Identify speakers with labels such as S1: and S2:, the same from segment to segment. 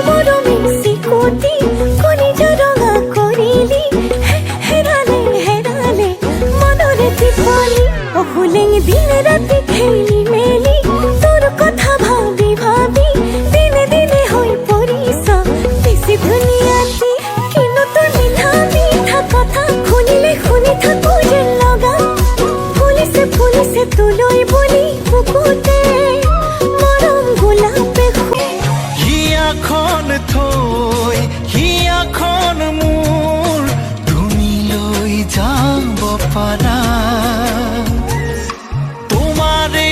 S1: মৰমে চিকুটি কলিজা ৰঙা কৰিলি হেৰালে হেৰালে মনৰে টিপলি অহুলেং দিন ৰাতি খেলি মেলি তোৰ কথা ভাবি ভাবি দিনে দিনে হৈ পৰিছ বেছি ধুনীয়াটি কিন্তু তোৰ মিঠা মিঠা কথা শুনিলে শুনি থাকো যেন লগা ফুলিছে ফুলিছে তোলৈ বুলি বুকুতে মৰম গোলাপে
S2: হিয়াখন থৈ হিয়াখন মোৰ তুমি লৈ যাব পাৰা তোমাৰে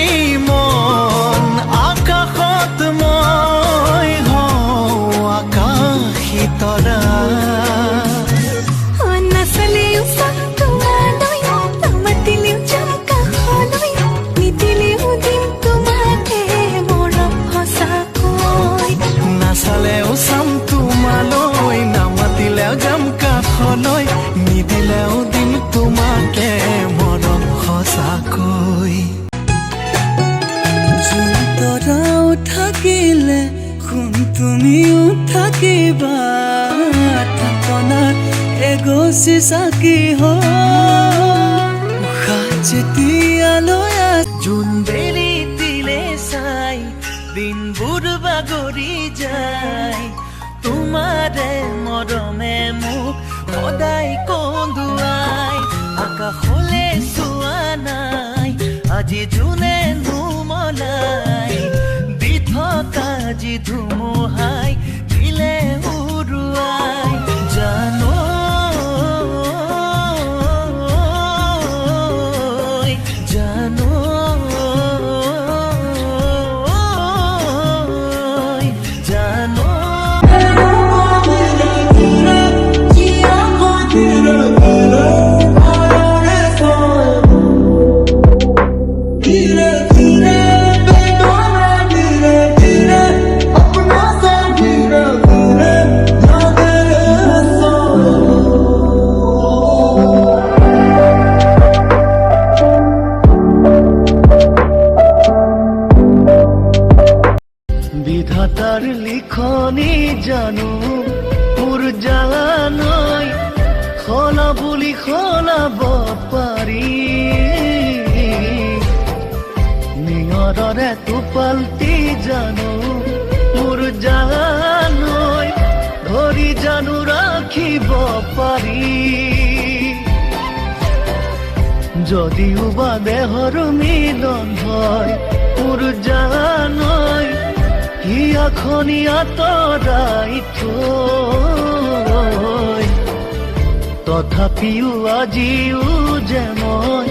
S2: মন আকাশত মই হওঁ আকাশী তৰা
S1: নাচালেও চাম তোমালৈ নামাতিলেও যাম কাষলৈ নিদিলেও দিম তোমাকে মৰম সঁচাকৈ
S2: নাচালেও চাম তোমালৈ নামাতিলেও যাম কাষলৈ নিদিলেও দিম তোমাকে মৰম সঁচাকৈ জোন তৰাও থাকিলে সোণ তুমিও থাকিবা থাপনাত এগছি চাকি উশাহ যেতিয়ালৈ জোন বেলি দিলে চাই দিনবোৰ বাগৰি যায় তোমাৰে মৰমে মোক সদায় কন্দুৱাই আকাশলে চোৱা নাই আজি জোনে নুমলাই দি থকা যি ধুমুহাই দিলে উৰুৱাই জানো জানো জানো বিধাতাৰ লিখনি জানো মোৰ জানৈ সলা বুলি সলাব পাৰি নিয়ৰৰে টোপালটি জানো মোৰ জানৈ ধৰি জানো ৰাখিব পাৰি যদিও বা দেহৰ মিলন হয় মোৰ জানৈ হিয়াখনি আঁতৰাই থৈ তথাপিও আজিও যে মই